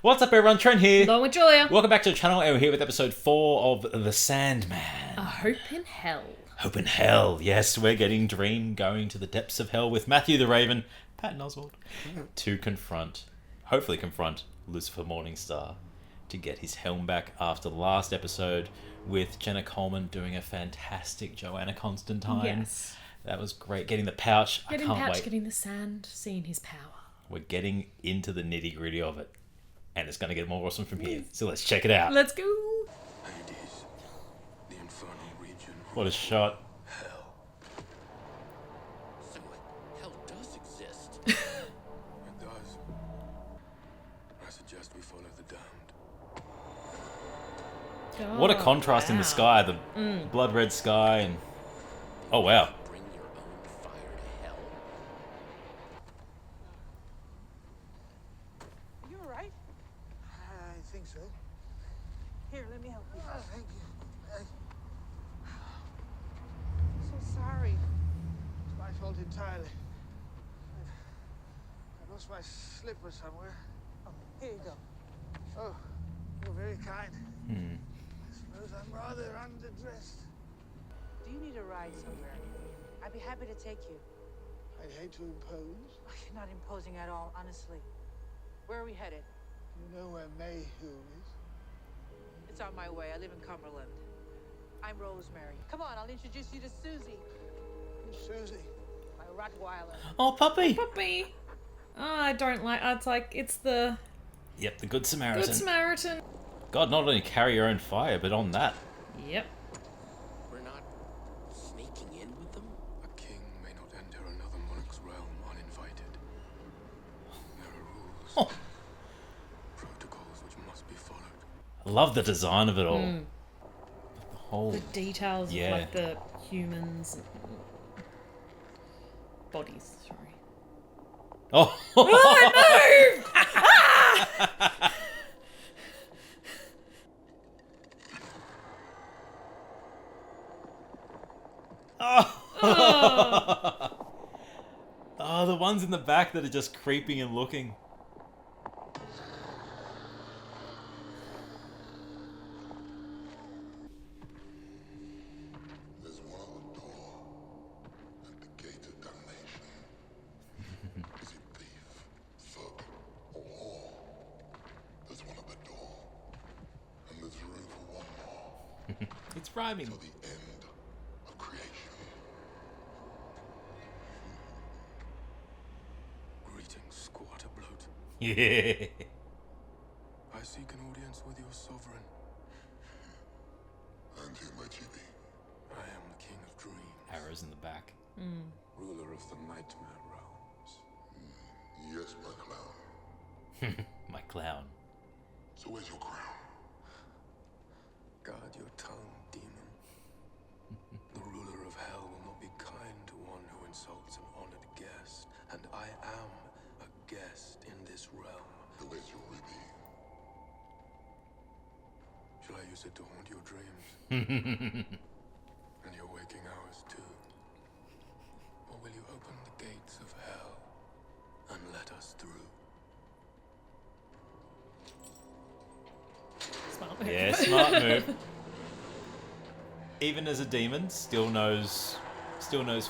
What's up everyone, Trent here. Along with Julia. Welcome back to the channel, and we're here with episode 4 of The Sandman. A Hope in Hell. Hope in Hell, yes, we're getting Dream going to the depths of hell with Matthew the Raven, Patton Oswalt, to hopefully confront Lucifer Morningstar to get his helm back after the last episode with Jenna Coleman doing a fantastic Joanna Constantine. Yes. That was great. Getting the pouch, I can't wait. Getting the sand, seeing his power. We're getting into the nitty gritty of it. And it's going to get more awesome from here. So let's check it out. Let's go. Hades, the infernal region. What a shot. Hell. So hell does exist. It does. I suggest we follow the damned. What a contrast in the sky. The blood red sky and... Oh, wow. Bring your own fire to hell. You all right? I think so. Here, let me help you. Oh, thank you. I'm so sorry. It's my fault entirely. I lost my slipper somewhere. Oh, here you go. Oh, you're very kind. I suppose I'm rather underdressed. Do you need a ride somewhere? I'd be happy to take you. I'd hate to impose. Oh, you're not imposing at all, honestly. Where are we headed? You know where Mayhew is? It's on my way. I live in Cumberland. I'm Rosemary. Come on, I'll introduce you to Susie, Who's Susie? my Rottweiler. Oh, puppy. Puppy. Oh, I don't like... it's the Yep, the Good Samaritan. Good Samaritan. God, not only carry your own fire, but on that. Yep. We're not sneaking in with them? A king may not enter another monarch's realm uninvited. There are rules, Oh, protocols which must be followed. I love the design of it all. The whole... The details Yeah. of like the humans... Bodies, sorry. Oh! Oh, Oh, the ones in the back that are just creeping and looking. There's one on the door at the gate of damnation. Is it thief, thug, or whore? There's one at the door, and there's room for one more It's rhyming. till the end of creation. Greetings, squatter bloat. Yeah. I seek an audience with your sovereign. And you, my chibi. I am the king of dreams, Arrows in the back. ruler of the nightmare realms. Yes, my clown. My clown. So where's your crown? Guard your tongue, demon. The ruler of hell will not be kind to one who insults an honored guest, and I am a guest in this realm. So where's your ruby? Shall I use it to haunt your dreams? And your waking hours too? Or will you open the gates of hell and let us through? Smart move. Yeah, smart move. Even as a demon, still knows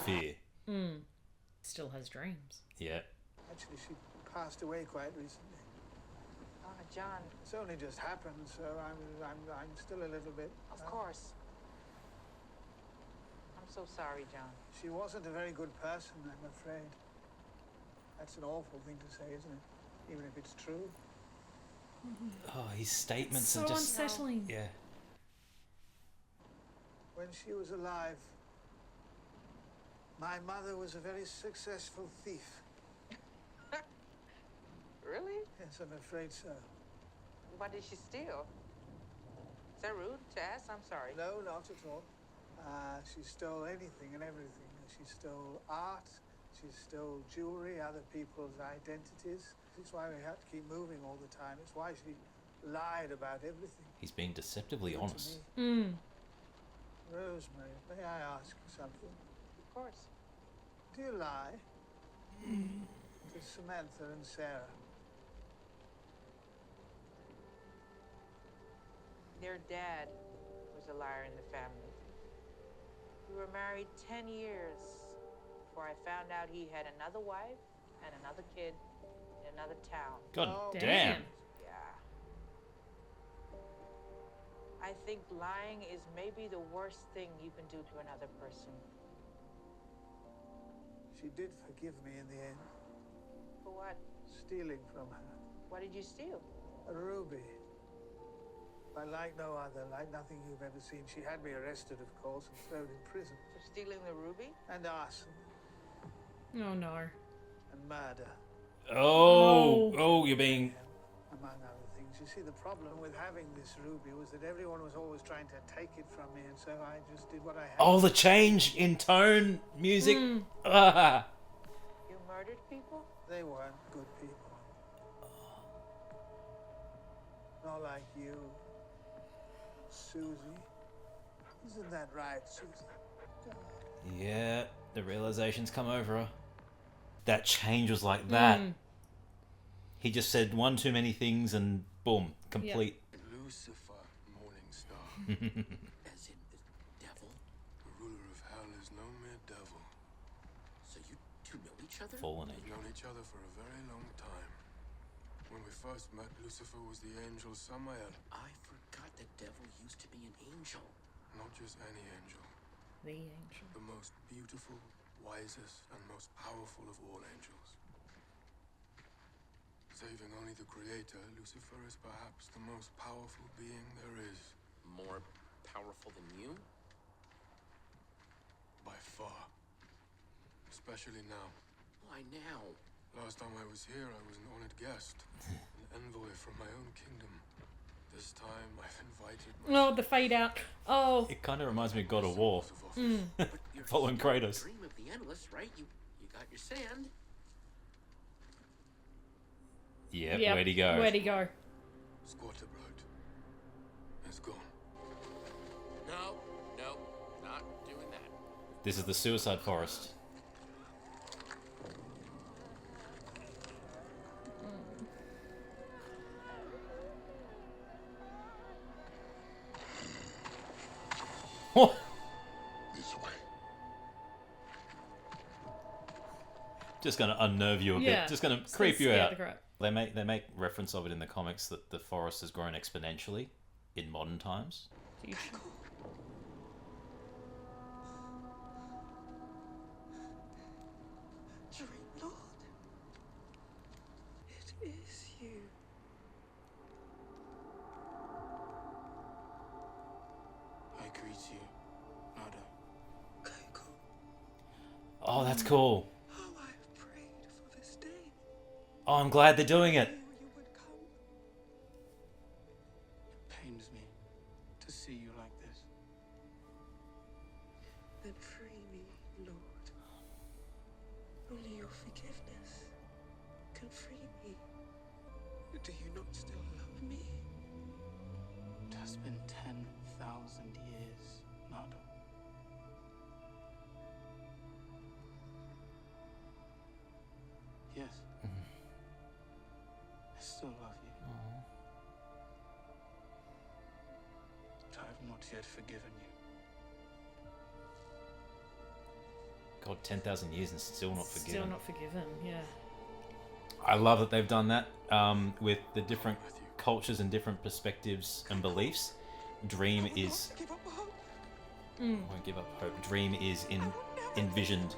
fear. Still has dreams. Yeah. Actually, she passed away quite recently. John, It's only just happened, so I'm still a little bit. of course. I'm so sorry, John. She wasn't a very good person, I'm afraid. That's an awful thing to say, isn't it? Even if it's true. Oh, his statements So are just... unsettling. Yeah. When she was alive, my mother was a very successful thief. Really? Yes, I'm afraid so. What did she steal? Is that rude to ask? I'm sorry. No, not at all. She stole anything and everything. She stole art, she stole jewelry, other people's identities. That's why we had to keep moving all the time. It's why she lied about everything. He's being deceptively To honest. me. Rosemary, may I ask you something? Of course. Do you lie? To Samantha and Sarah. Their dad was a liar in the family. We were married 10 years before I found out he had another wife and another kid in another town. God Oh, damn. Yeah. I think lying is maybe the worst thing you can do to another person. She did forgive me in the end. For what? Stealing from her. What did you steal? A ruby. But like no other, like nothing you've ever seen. She had me arrested, of course, and thrown in prison. For stealing the ruby? And arson. Oh no. And murder. Oh, you're being... Among other things. You see, the problem with having this ruby was that everyone was always trying to take it from me, and so I just did what I had. Oh, the change in tone, music. Ah. You murdered people? They weren't good people. Not like you, Susie. Isn't that right, Susie? Yeah, the realization's come over her. That change was like that. He just said one too many things and boom, complete. Lucifer, morning star. As in the devil? The ruler of hell is no mere devil. So you two know each other? Fallen We've angel. known each other for a very long time. When we first met, Lucifer was the angel Samael. I forgot the devil used to be an angel. Not just any angel. The angel. The most beautiful, wisest, and most powerful of all angels. Saving only the Creator, Lucifer is perhaps the most powerful being there is. More powerful than you? By far. Especially now. Why now? Last time I was here, I was an honored guest. An envoy from my own kingdom. This time, I've invited Oh, the fade out. Oh. It kind of reminds me of God of War. of office. But you're Following still Kratos. Dream of the endless, right? You got your sand. Yep, Yep. where'd he go? Where'd he go? Squatterbrot is gone. No, not doing that. This is the suicide forest. This way. Just gonna unnerve you a Yeah. bit. Just gonna Just creep you scare out. the crap. They make reference of it in the comics that the forest has grown exponentially in modern times. Huge. Dream Lord, it is you. I greet you, Nada. Keiko, Oh, that's cool. how I've prayed for this day. Oh, I'm glad they're doing it. Knew you would come. It pains me to see you like this. Then free me, Lord. Only your forgiveness can free me. Do you not still love me? It has been 10,000 years, Nada. Yes. I still love you. But I have not yet forgiven you. God, 10,000 years and still not Still forgiven. not forgiven. Yeah. I love that they've done that with the different cultures and different perspectives and beliefs. Dream is... Give up hope. won't give up hope. Dream is envisioned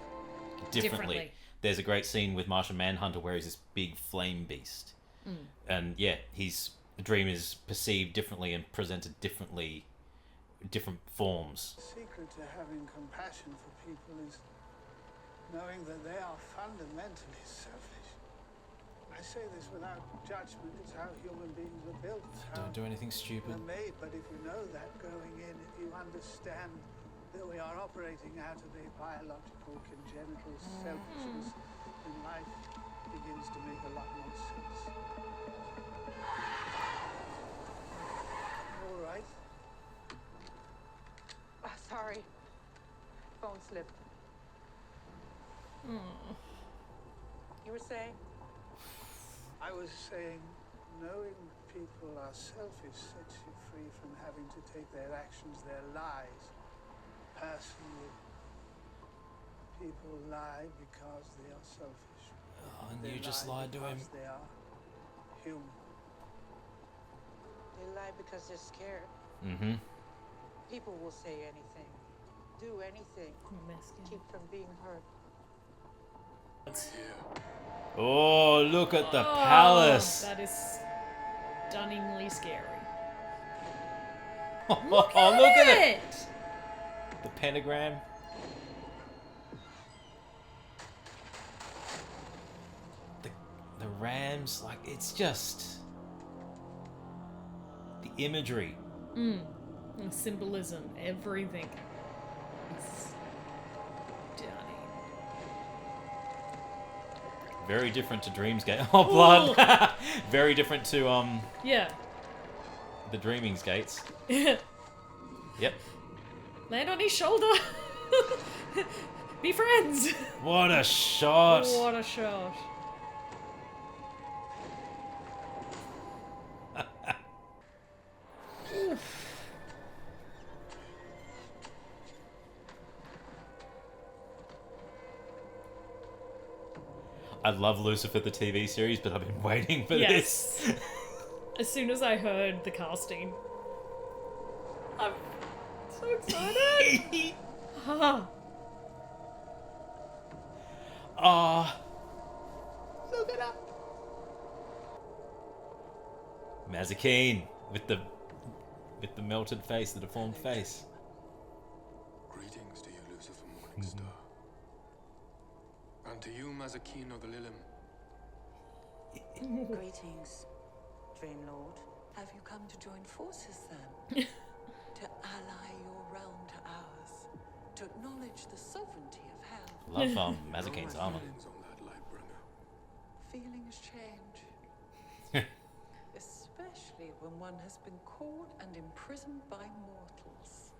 differently. Differently. There's a great scene with Martian Manhunter where he's this big flame beast. And yeah, Dream is perceived differently and presented differently, different forms. The secret to having compassion for people is knowing that they are fundamentally selfish. I say this without judgment. It's how human beings are built. It's how Don't do anything stupid. they're made. But if you know that going in, if you understand that we are operating out of a biological, congenital selfishness, then life begins to make a lot more sense. All right. Sorry. Phone slipped. You were saying? I was saying, knowing people are selfish sets you free from having to take their actions, their lies, personally. People lie because they are selfish. Oh, and They you just lie lied to him. because they are human. They lie because they're scared. Mm-hmm. People will say anything, do anything, keep from being hurt. Oh, look at the palace. That is stunningly scary. Look at it. The pentagram. The rams, like, it's just the imagery. The symbolism, everything. It's stunning. Very different to Dreamsgate. Oh, blood. Very different to Yeah. the Dreaming's Gates. Yep. Land on his shoulder. Be friends. What a shot. What a shot. I love Lucifer the TV series, but I've been waiting for Yes. this. As soon as I heard the casting, I'm so excited. Look it up. Mazikeen with the melted face, the deformed face. Greetings to you, Lucifer Morningstar. And to you, Mazikeen of the Lilim. Greetings, Dream Lord. Have you come to join forces then? To ally your realm to ours? To acknowledge the sovereignty of hell? Love Mazikeen's armor. Feelings change. Especially when one has been caught and imprisoned by mortals.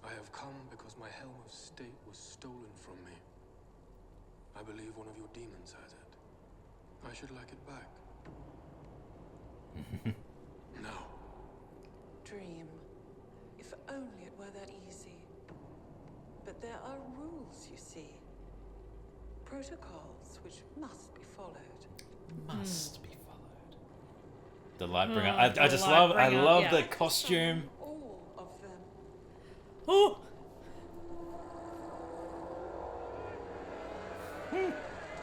I have come because my helm of state was stolen from me. I believe one of your demons has it. I should like it back. Now. Dream. If only it were that easy. But there are rules, you see. Protocols which must be followed. Must be followed. The Lightbringer. Oh, I just love. I Lightbringer, love yeah. the costume. All of them. Oh.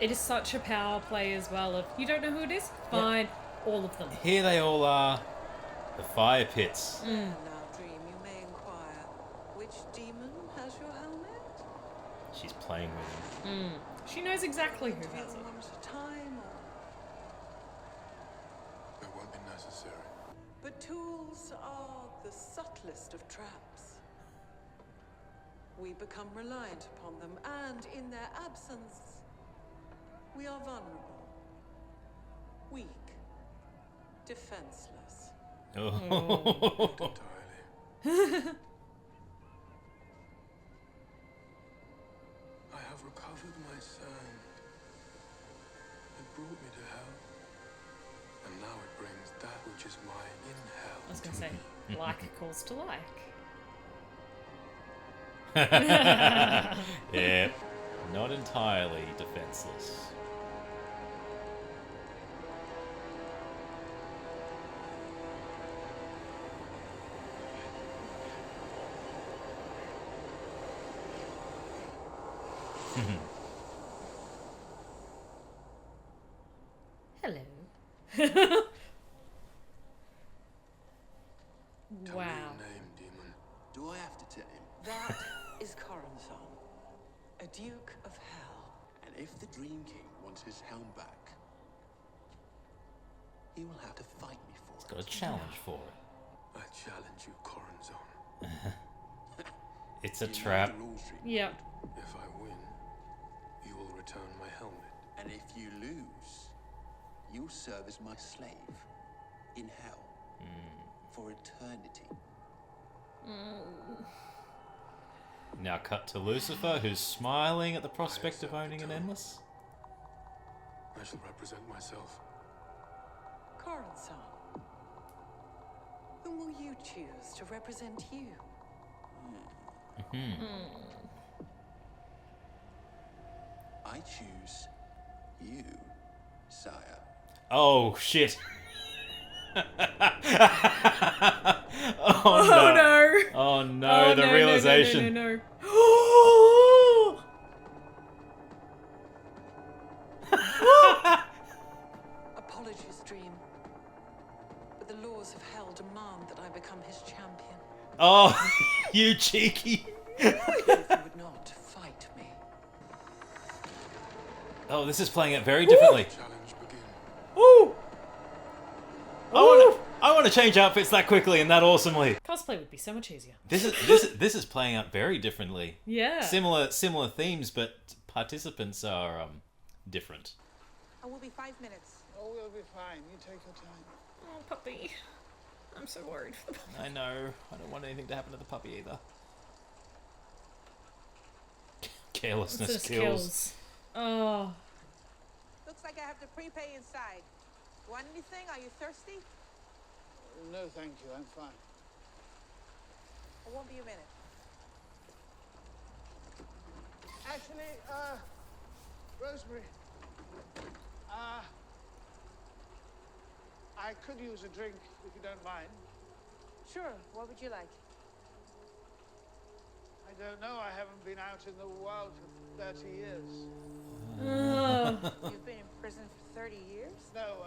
It is such a power play as well. If you don't know who it is, fine. All of them. Here they all are. The fire pits. Now, Dream, you may inquire, which demon has your helmet? She's playing with him. She knows exactly who Do you has it. want a time or... It won't be necessary. But tools are the subtlest of traps. We become reliant upon them, and in their absence, we are vulnerable, weak, defenseless. Oh. Not entirely. I have recovered my sand. It brought me to hell. And now it brings that which is mine in hell. I was going to say, like calls to like. Yeah. Not entirely defenseless. Hello. Tell me Wow. your name, demon. Do I have to tell him? That is Corazon, a Duke of Hell. And if the Dream King wants his helm back, he will have to fight me for it. Got a challenge for it. I challenge you, Corazon. It's a You know trap. the rules, Dream Yep. Lord. If I win, you will return my helmet. And if you lose, you'll serve as my slave in hell for eternity. Now cut to Lucifer, who's smiling at the prospect of owning an endless. I shall represent myself. Corazon, you choose to represent you? I choose you, sire. Oh shit. Oh Oh no. no. Oh no, the realization. No. Apologies, Dream. But the laws of hell demand that I become his champion. Oh, you cheeky. If you would not fight me. Oh, this is playing it very differently. Challenge begin. Ooh. I want to change outfits that quickly and that awesomely. Cosplay would be so much easier. This is playing out very differently. Yeah. Similar themes, but participants are different. I will be 5 minutes. Oh, we'll be fine. You take your time. Oh, puppy. I'm so worried for the puppy. I know. I don't want anything to happen to the puppy either. Carelessness Just kills. Oh. Looks like I have to prepay inside. Want anything? Are you thirsty? No, thank you. I'm fine. It won't be a minute. Actually, Rosemary, I could use a drink if you don't mind. Sure. What would you like? I don't know. I haven't been out in the world for 30 years. You've been in prison for 30 years? No,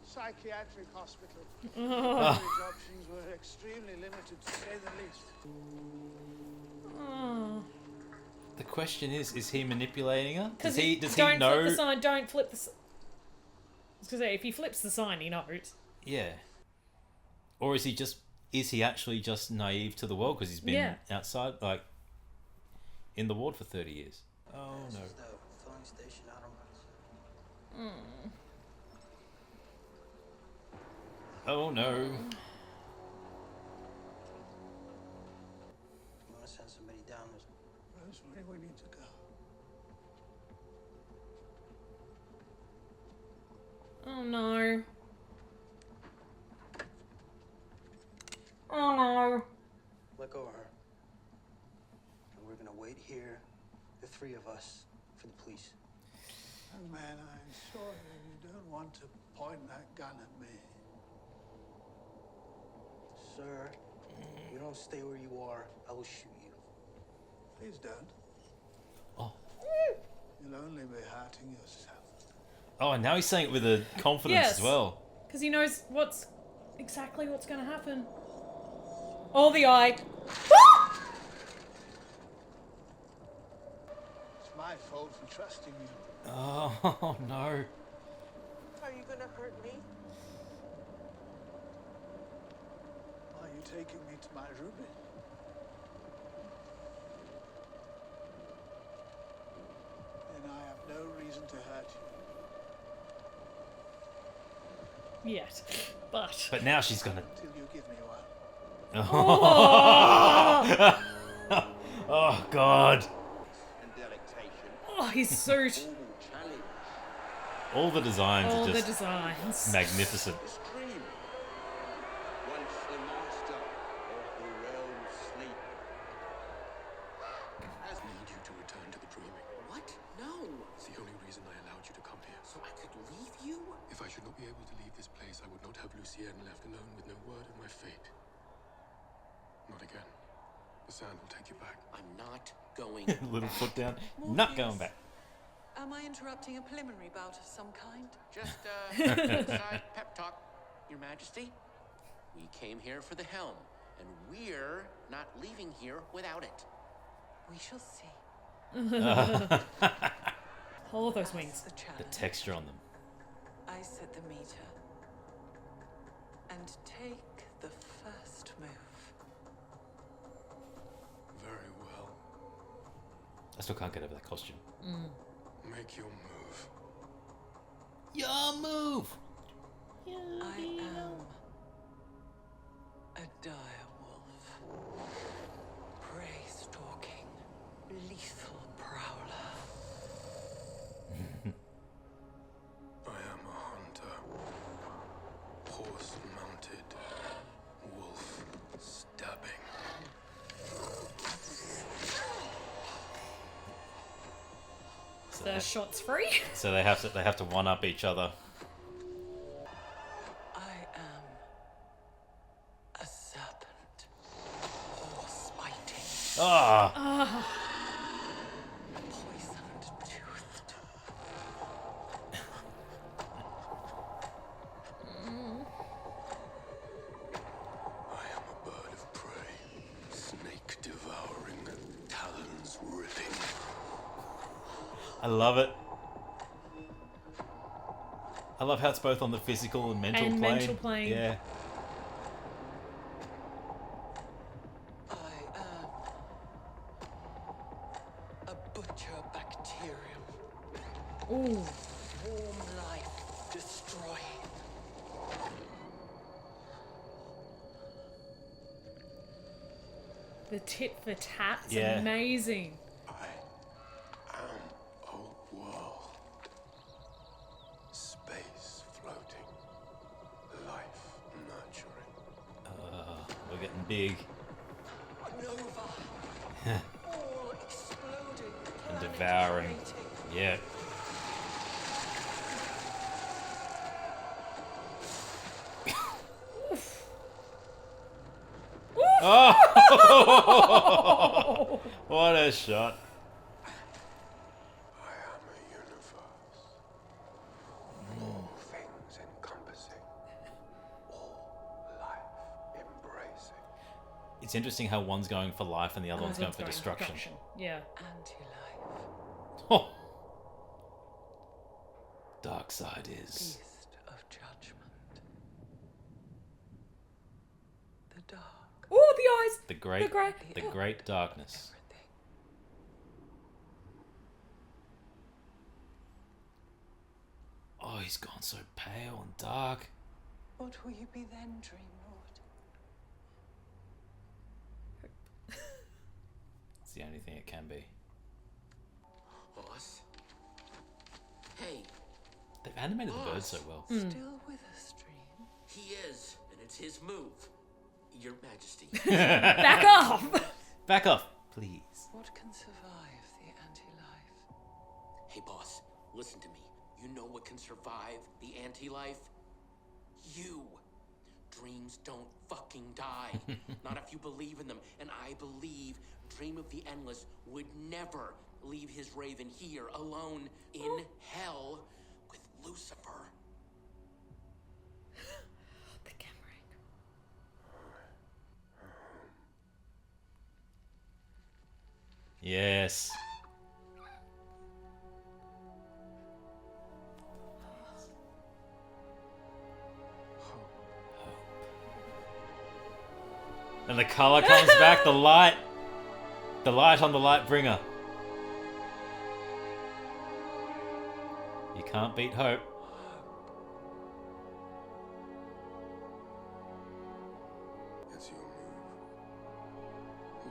psychiatric hospital. Oh. Marriage options were extremely limited, to say the least. Oh. The question is he manipulating her? Does he don't know? flip the sign. Don't flip the. I was gonna say, if he flips the sign, he knows. Yeah. Or is he actually just naive to the world because he's been outside, like, in the ward for 30 years? Oh no. Oh no. You want to send somebody down this? Rosemary, we need to go. Oh no. Oh no. Let go of her. And we're gonna wait here, the three of us, for the police. Young man, I'm sure you don't want to point that gun at me. Sir, if you don't stay where you are, I will shoot you. Please don't. Oh. You'll only be hurting yourself. Oh, and now he's saying it with a confidence as well. Because he knows exactly what's going to happen. Oh, the eye. It's my fault for trusting you. Oh no. Are you gonna hurt me? Are you taking me to my ruby? Then I have no reason to hurt you. Yet. But. But now she's gonna. Till you give me one. Oh, oh God. Oh, his suit. All the designs All are the just designs. magnificent. I need you to return to the dreaming. What? No. It's the only reason I allowed you to come here. So I could leave you? If I should not be able to leave this place, I would not have Lucienne left alone with no word of my fate. Not again. The sand will take you back. I'm not going Little back. foot down. Morpheus, Not going back. Am I interrupting a preliminary bout of some kind? Just inside pep talk, Your Majesty. We came here for the helm, and we're not leaving here without it. We shall see. All those wings. The The challenge. texture on them. I set the meter. And take the first move. Very well. I still can't get over that costume. Make your move. Your move! I am a dire wolf. Prey-stalking, lethal prowler. I am a hunter. Horse-mounted wolf. the shots free. So they have to one up each other. I am a serpent. Horse biting. Ah. Poisoned toothed. I am a bird of prey, snake devouring, talons ripping. I love it. I love how it's both on the physical and mental plane. mental plane. Yeah. I am a butcher bacterium. Ooh. Warm life destroying. The tit for tat's Yeah. amazing. I am a world. Space floating. Life nurturing. We're getting big. Nova. All exploding. And planet devouring. creating. Yeah. Oh! What a shot. I am a universe. All things encompassing. All life embracing. It's interesting how one's going for life and the other one's going for destruction. Yeah. Anti-life. Oh. Dark side is. Beast of judgment. The dark. Oh, the eyes. The great, grey. the great darkness. Everything. Oh, he's gone so pale and dark. What will you be then, Dream Lord? It's the only thing it can be. Boss? Hey, They've animated the bird so well. Still with us, Dream? he is, and it's his move. Your Majesty. Back off. Back off, please. What can survive the anti-life? Hey, boss, listen to me. You know what can survive the anti-life? You. Dreams don't fucking die. Not if you believe in them. And I believe Dream of the Endless would never leave his raven here alone in hell with Lucifer. The camera angle. Yes. And the color comes back, the light on the light bringer. You can't beat hope. It's your move.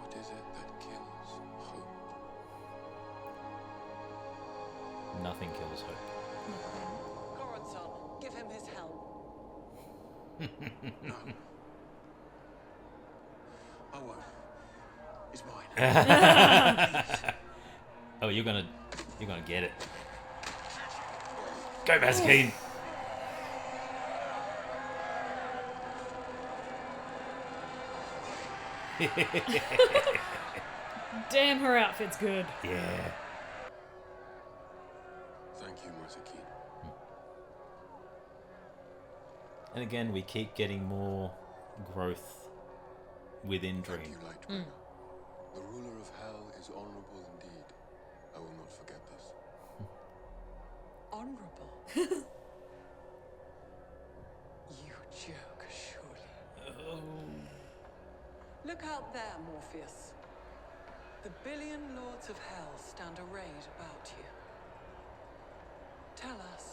What is it that kills hope? Nothing kills hope. Goronson, give him his helm. No. I won't. It's mine. Oh, you're gonna get it. Go, Mazikeen. Damn, her outfit's good. Yeah. Thank you, Mazikeen. And again, we keep getting more growth within Thank Dream. you, Lightbringer. The ruler of hell is honorable indeed. I will not forget this. Honorable. You joke, surely. Look out there, Morpheus. The billion lords of hell stand arrayed about you. Tell us,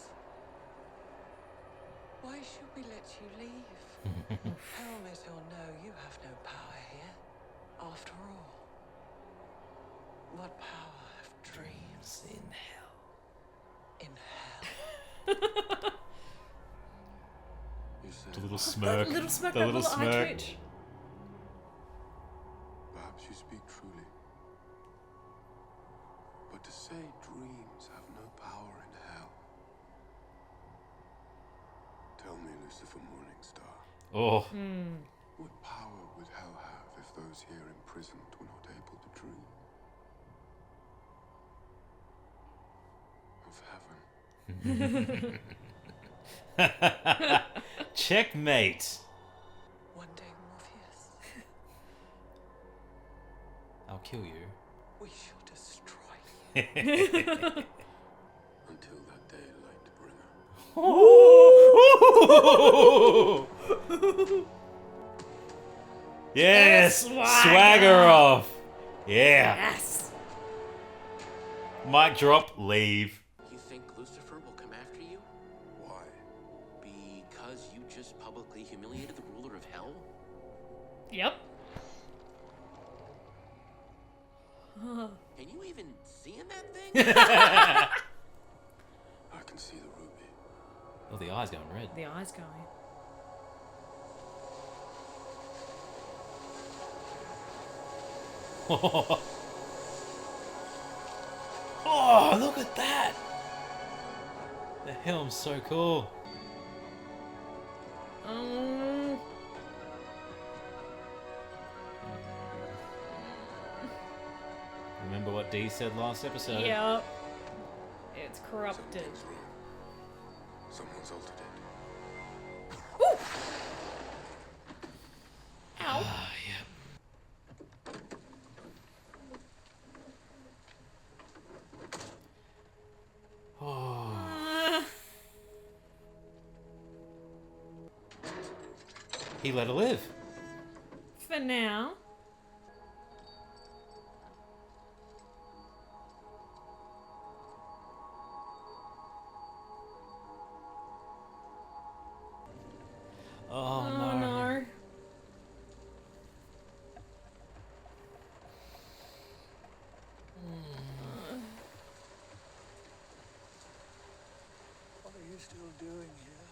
why should we let you leave? Helmet or no, you have no power here. After all, what power have dreams In hell. in hell? You say, The little smirk. Little smirk, The that little little eye smirk. twitch. perhaps you speak truly. But to say dreams have no Lucifer Morningstar. Oh. What power would hell have if those here imprisoned were not able to dream of heaven? Checkmate. One day, Morpheus, I'll kill you. we shall destroy you. Until that day, Lightbringer. Yes! Swagger. Swagger off! Yeah! Yes. Mic drop, leave. You think Lucifer will come after you? Why? Because you just publicly humiliated the ruler of hell? Yep. Can you even see in that thing? I can see the ruby. Oh, the eye's going red. The eye's going. Oh, look at that! The helm's so cool. Remember what Dee said last episode? Yep. It's corrupted. Something's wrong. Someone's altered it. Ow. Yep. Oh. He let her live. For now. Oh, Oh no. no. What are you still doing here?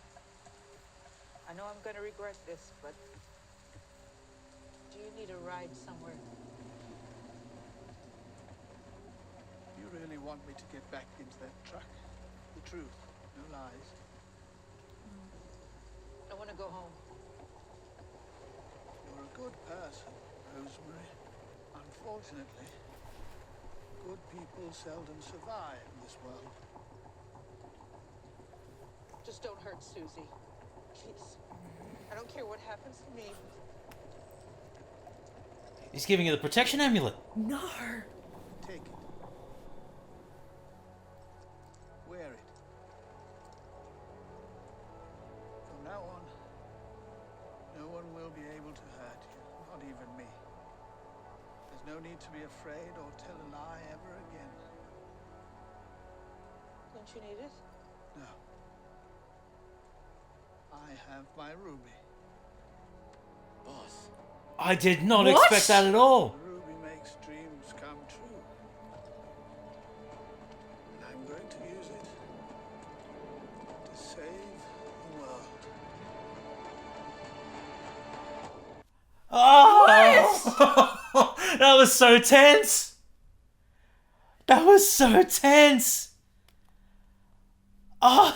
I know I'm gonna regret this, but do you need a ride somewhere? You really want me to get back into that truck? The truth, no lies. I want to go home. You're a good person, Rosemary. Unfortunately, good people seldom survive in this world. Just don't hurt Susie. Please. I don't care what happens to me. He's giving her the protection amulet. No. Take it. Wear it. From now on, no one will be able to hurt you, not even me. There's no need to be afraid or tell a lie ever again. Don't you need it? No. I have my ruby. Boss. I did not What? expect that at all. The ruby makes dreams come true. And I'm going to use it to save the world. Oh! That was so tense. That was so tense. Oh,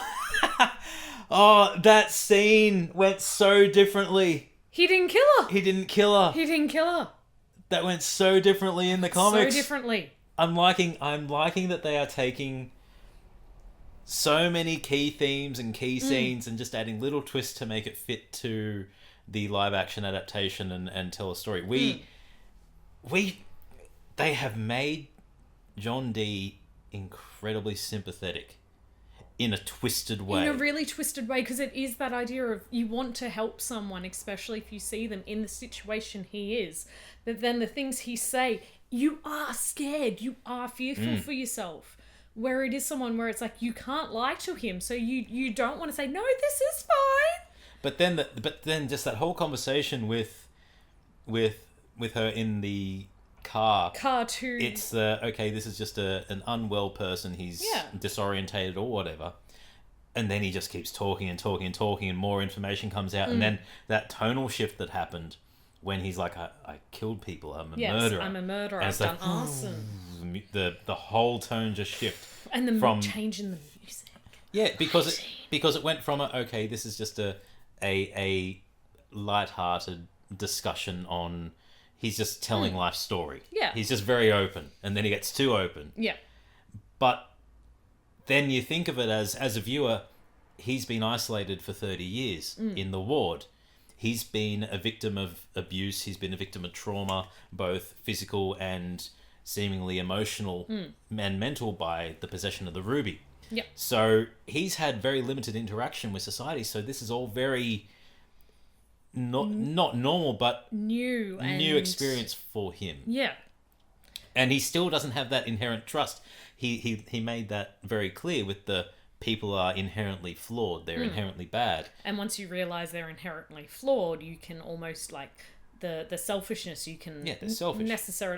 oh, that scene went so differently. He didn't kill her. He didn't kill her. He didn't kill her. That went so differently in the comics. So differently. I'm liking that they are taking so many key themes and key scenes and just adding little twists to make it fit to the live action adaptation and tell a story. They have made John Dee incredibly sympathetic in a twisted way. In a really twisted way, because it is that idea of you want to help someone, especially if you see them in the situation he is. But then the things he say, you are scared, you are fearful for yourself. Where it is someone where it's like you can't lie to him, so you don't want to say no, this is fine. But then just that whole conversation with her in the car. Cartoon. It's okay, this is just an unwell person. He's disorientated or whatever. And then he just keeps talking and talking and talking, and more information comes out. And then that tonal shift that happened when he's like, I killed people, I'm a murderer. I'm a murderer, and I've done arson. The whole tone just shift. And the from change in the music. Yeah, because it went from okay, this is just a a light-hearted discussion on... He's just telling life story. Yeah. He's just very open, and then he gets too open. Yeah. But then you think of it as a viewer, he's been isolated for 30 years in the ward. He's been a victim of abuse. He's been a victim of trauma, both physical and seemingly emotional and mental, by the possession of the ruby. Yep. So he's had very limited interaction with society. So this is all very not normal, but new experience for him. Yeah. And he still doesn't have that inherent trust. He made that very clear with the people are inherently flawed. They're inherently bad. And once you realize they're inherently flawed, you can almost like the selfishness. You can they're selfish.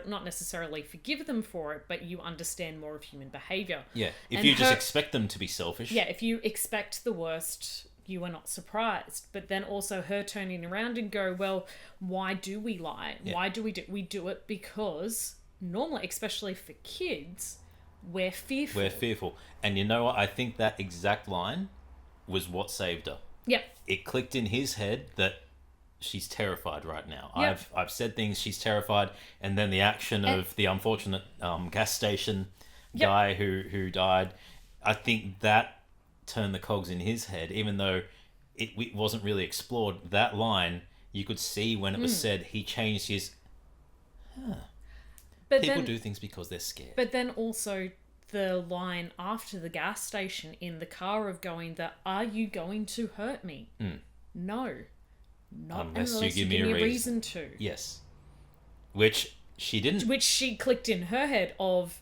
Not necessarily forgive them for it, but you understand more of human behavior. Yeah, if you just expect them to be selfish. Yeah, if you expect the worst, you are not surprised. But then also her turning around and go, well, why do we lie? Yeah. Why do? We do it because normally, especially for kids, we're fearful. We're fearful. And you know what? I think that exact line was what saved her. Yep. It clicked in his head that she's terrified right now. Yep. I've said things, she's terrified, and then the action of the unfortunate gas station guy who died, I think that turned the cogs in his head, even though it wasn't really explored. That line, you could see when it was said, he changed his... But People then, do things because they're scared. But then also the line after the gas station in the car of going, are you going to hurt me? No. Not unless you give me a reason to. Yes. Which she didn't. Which she clicked in her head of...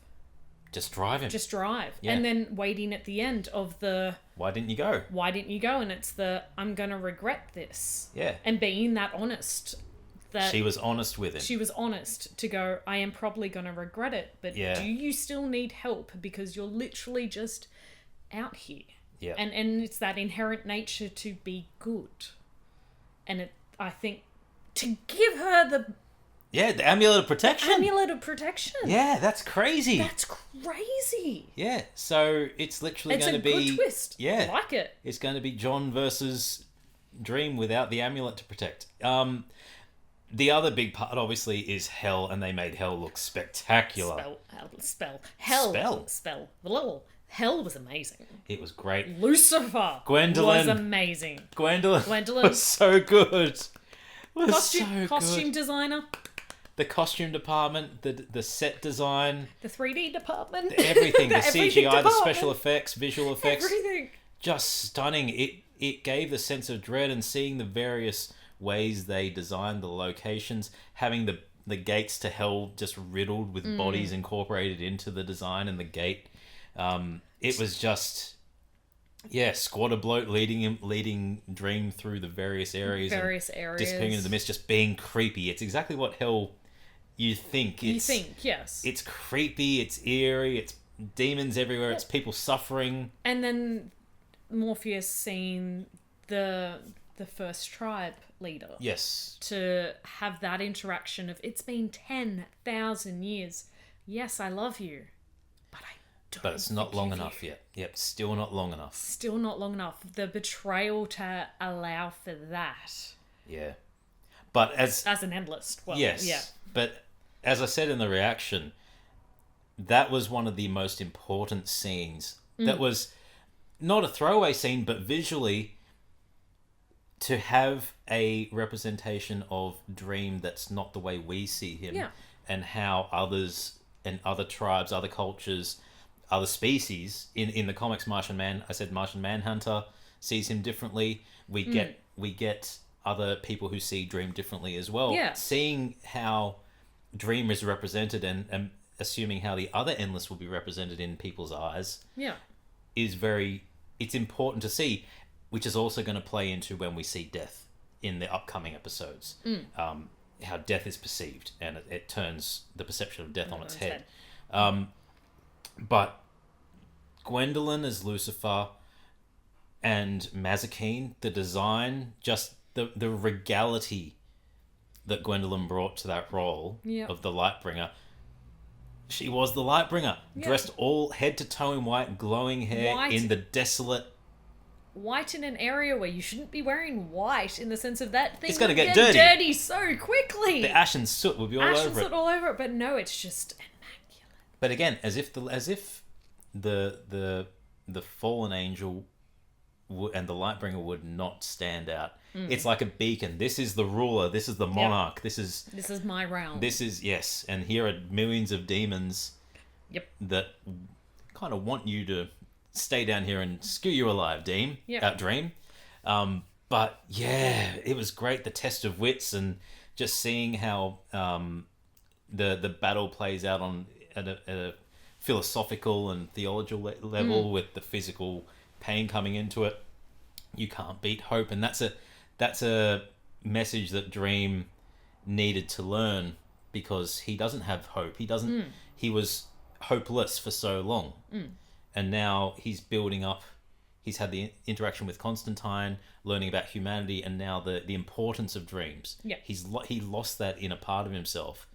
Just drive him. Just drive. Yeah. And then waiting at the end of the... Why didn't you go? Why didn't you go? And it's I'm going to regret this. Yeah. And being that honest... She was honest with him. She was honest to go, I am probably going to regret it, but do you still need help? Because you're literally just out here. Yeah. And it's that inherent nature to be good. And I think to give her the amulet of protection. Amulet of protection. Yeah, that's crazy. That's crazy. Yeah, so it's literally going to be... It's a good twist. Yeah. I like it. It's going to be John versus Dream without the amulet to protect. The other big part, obviously, is Hell, and they made Hell look spectacular. Hell was amazing. It was great. Lucifer Gwendolyn was amazing. Gwendolyn was so good. Costume designer. The costume department, the set design. The 3D department. Everything. The CGI, the special effects, visual effects. Everything. Just stunning. It gave the sense of dread, and seeing the various ways they designed the locations, having the gates to Hell just riddled with bodies incorporated into the design and the gate. It was just, squatter bloat leading Dream through the various areas. Disappearing into the mist, just being creepy. It's exactly what Hell you think. Yes. It's creepy, it's eerie, it's demons everywhere, it's people suffering. And then Morpheus seeing the first tribe leader. Yes. To have that interaction of, it's been 10,000 years. Yes, I love you. But it's not long enough yet. Yep, still not long enough. Still not long enough. The betrayal to allow for that. Yeah. But as an endless. Well, yes. Yeah. But as I said in the reaction, that was one of the most important scenes. That was not a throwaway scene, but visually, to have a representation of Dream that's not the way we see him. Yeah. And how others and other tribes, other cultures, other species in the comics, Martian Manhunter sees him differently. We get other people who see Dream differently as well. Yeah. Seeing how Dream is represented and assuming how the other Endless will be represented in people's eyes. Yeah. It's important to see, which is also going to play into when we see Death in the upcoming episodes. How Death is perceived, and it turns the perception of Death on its head. But Gwendolyn as Lucifer and Mazikeen, the design, just the regality that Gwendolyn brought to that role of the Lightbringer. She was the Lightbringer, dressed all head to toe in white, glowing hair, in the desolate white in an area where you shouldn't be wearing white in the sense of that thing. It's gonna will get dirty so quickly. The ash and soot will be all over it. all over it, but no, it's just immaculate. But again, as if the fallen angel and the Lightbringer would not stand out. It's like a beacon. This is the ruler. This is the monarch. This is my realm. This is, yes. And here are millions of demons that kind of want you to stay down here and skew you alive, Dream. But yeah, it was great. The test of wits and just seeing how the battle plays out on at a philosophical and theological level with the physical pain coming into it. You can't beat hope, and that's a message that Dream needed to learn, because he doesn't have hope. He doesn't. He was hopeless for so long, and now he's building up. He's had the interaction with Constantine, learning about humanity, and now the importance of dreams. Yeah. He lost that in a part of himself,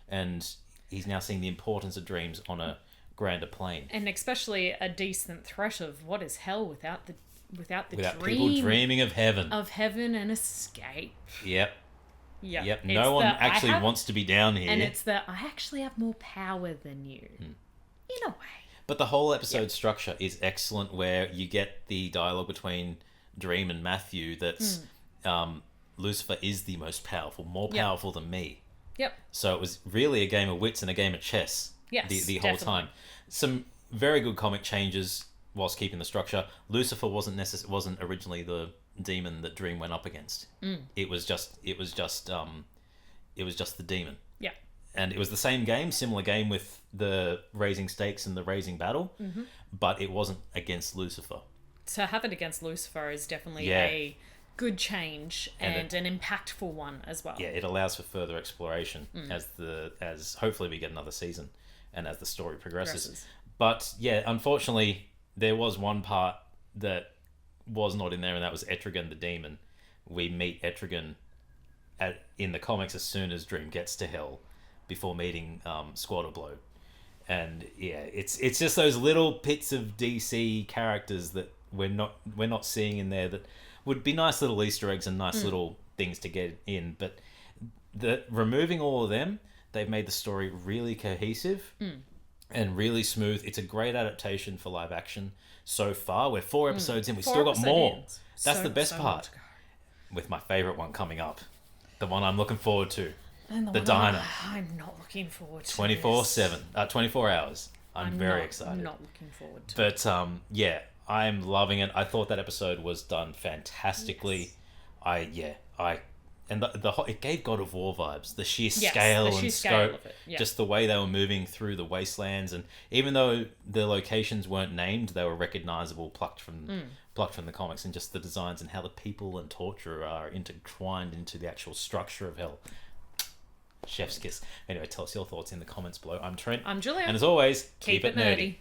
and he's now seeing the importance of dreams on a grander plane. And especially a decent threat of what is hell without without dream people dreaming of heaven. Of heaven and escape. Yep. Yep. No one actually wants to be down here. And it's I actually have more power than you. In a way. But the whole episode structure is excellent, where you get the dialogue between Dream and Matthew that's Lucifer is the most powerful, more powerful than me. Yep. So it was really a game of wits and a game of chess. Yes, the whole definitely. time. Some very good comic changes whilst keeping the structure. Lucifer wasn't originally the demon that Dream went up against. It was just the demon. Yeah. And it was the same game, similar game with the raising stakes and the raising battle, but it wasn't against Lucifer. To have it against Lucifer is definitely a good change and an impactful one as well. Yeah, it allows for further exploration as hopefully we get another season and as the story progresses. But yeah, unfortunately, there was one part that was not in there, and that was Etrigan the demon. We meet Etrigan in the comics as soon as Dream gets to hell, before meeting Squatterblow. And yeah, it's just those little bits of DC characters that we're not seeing in there that would be nice little Easter eggs and nice little things to get in. But removing all of them, they've made the story really cohesive and really smooth. It's a great adaptation for live action so far. We're 4 episodes in. We've still got more. That's the best part. With my favourite one coming up. The one I'm looking forward to. And the diner. I'm not looking forward to 24/7. 24 hours. I'm very excited. I'm not looking forward to it. But yeah, I'm loving it. I thought that episode was done fantastically. Yes. It gave God of War vibes. The sheer scale and scope, of it. Yeah. just the way they were moving through the wastelands, and even though the locations weren't named, they were recognizable, plucked from the comics, and just the designs and how the people and torture are intertwined into the actual structure of hell. Chef's kiss. Anyway, tell us your thoughts in the comments below. I'm Trent. I'm Julia. And as always, keep it nerdy.